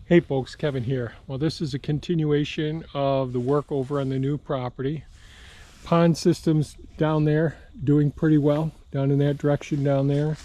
Hey folks, Kevin here. Well, this is a continuation of the work over on the new property. Pond systems down there doing pretty well, down in that direction down there.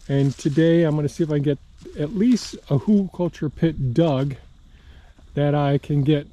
And today I'm going to see if I can get at least a hugelkultur pit dug that I can get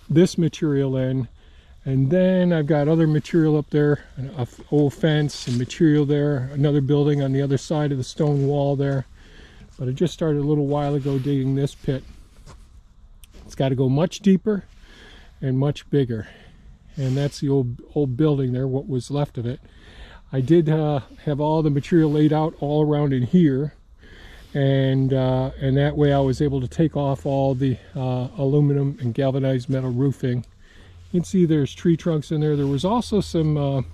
this material in. And then I've got other material up there, an old fence and material there, another building on the other side of the stone wall there. But I just started a little while ago digging this pit. It's got to go much deeper and much bigger, and that's the old building there, what was left of it. I did have all the material laid out all around in here, and that way I was able to take off all the aluminum and galvanized metal roofing. You can see there's tree trunks in there. There was also some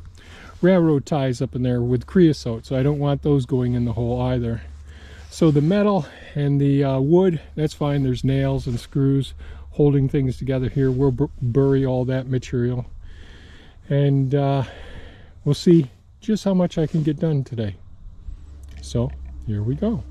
railroad ties up in there with creosote, so I don't want those going in the hole either. So the metal and the wood, that's fine. There's nails and screws holding things together here. We'll bury all that material, and we'll see just how much I can get done today. So here we go.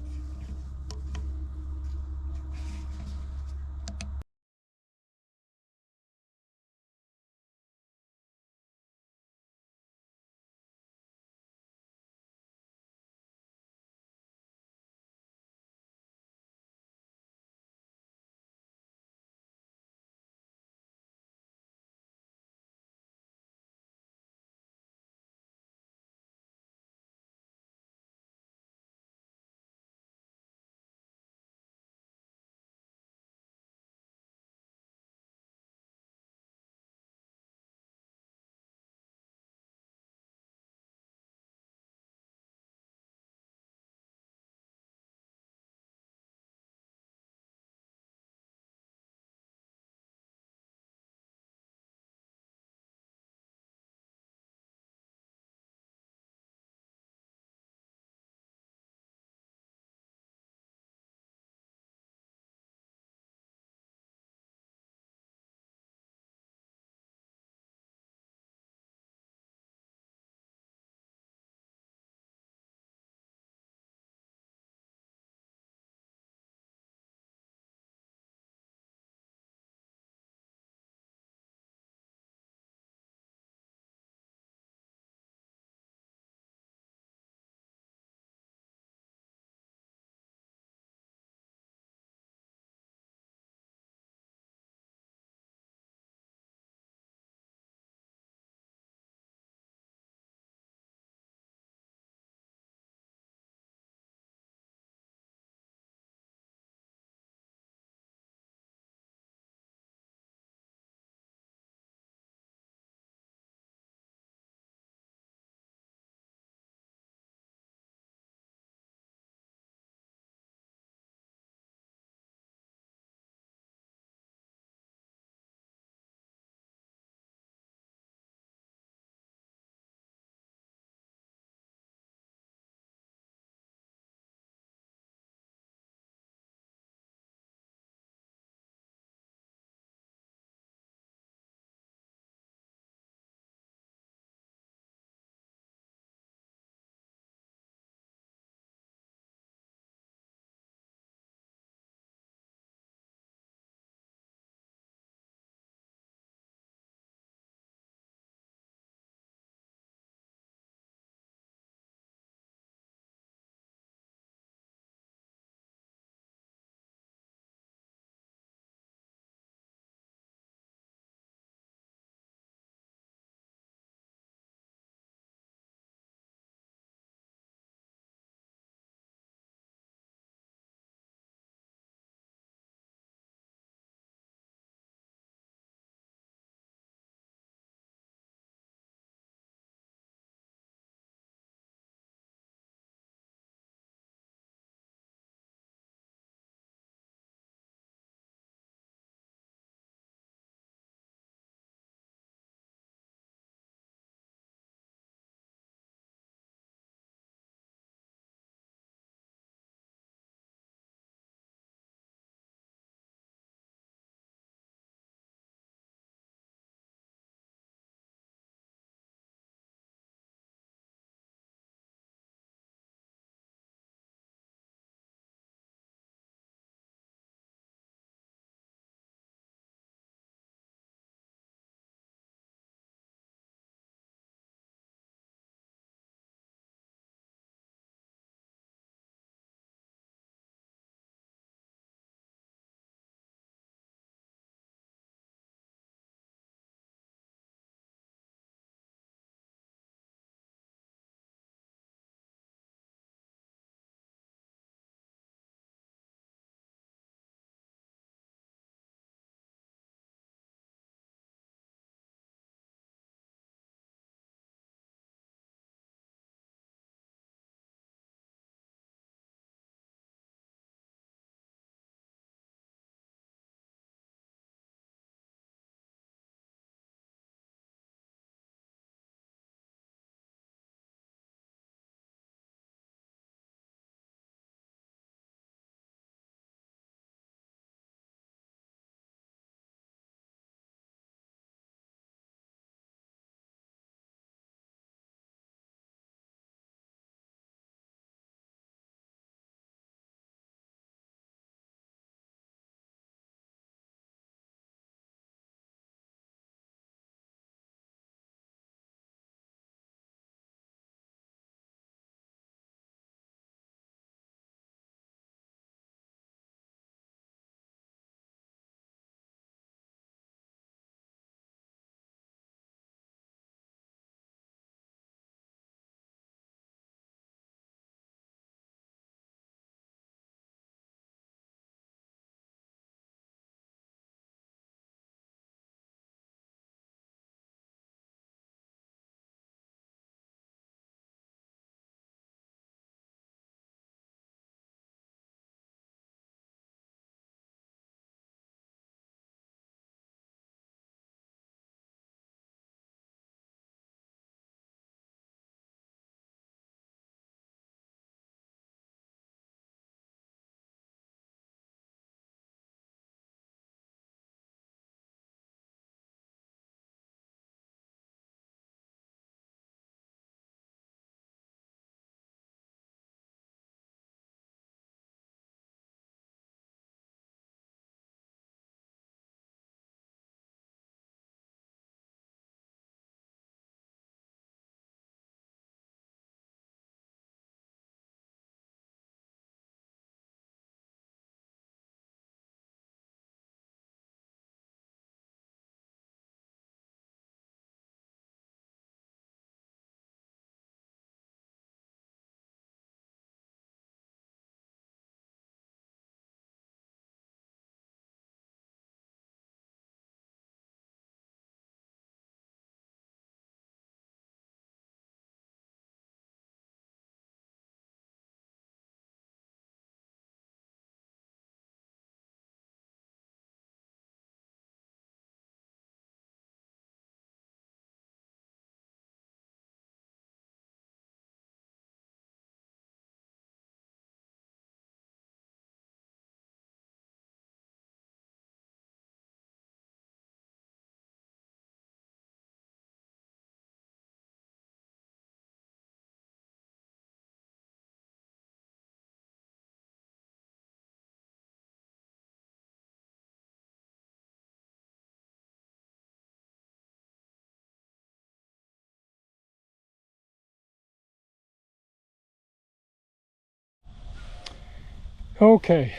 Okay,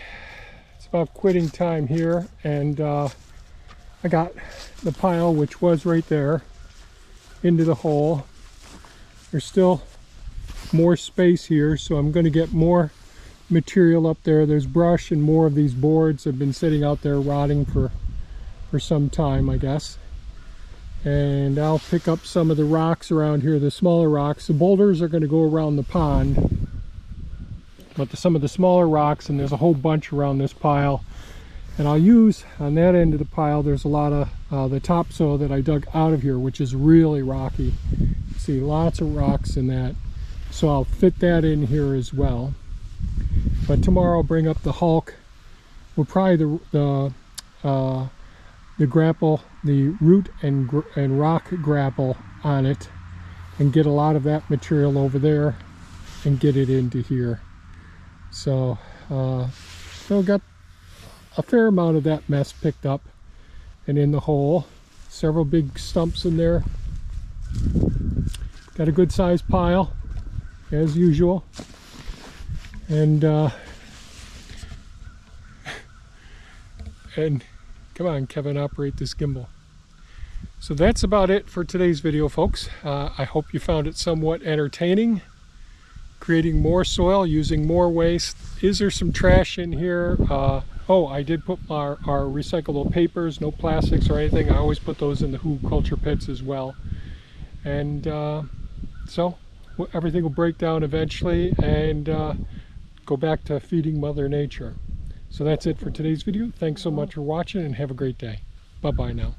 it's about quitting time here, and I got the pile, which was right there, into the hole. There's still more space here, so I'm going to get more material up there. There's brush and more of these boards have been sitting out there rotting for some time, I guess. And I'll pick up some of the rocks around here, the smaller rocks. The boulders are going to go around the pond, but some of the smaller rocks, and there's a whole bunch around this pile. And I'll use, on that end of the pile, there's a lot of the topsoil that I dug out of here, which is really rocky. See, lots of rocks in that. So I'll fit that in here as well. But tomorrow I'll bring up the hulk. We'll probably the grapple, the root and rock grapple on it, and get a lot of that material over there and get it into here. So we've got a fair amount of that mess picked up and in the hole. Several big stumps in there. Got a good sized pile as usual. And come on, Kevin, operate this gimbal. So that's about it for today's video, folks. I hope you found it somewhat entertaining. Creating more soil, using more waste. Is there some trash in here? Oh, I did put our recyclable papers, no plastics or anything. I always put those in the Who culture pits as well. And so everything will break down eventually and go back to feeding Mother Nature. So that's it for today's video. Thanks so much for watching and have a great day. Bye-bye now.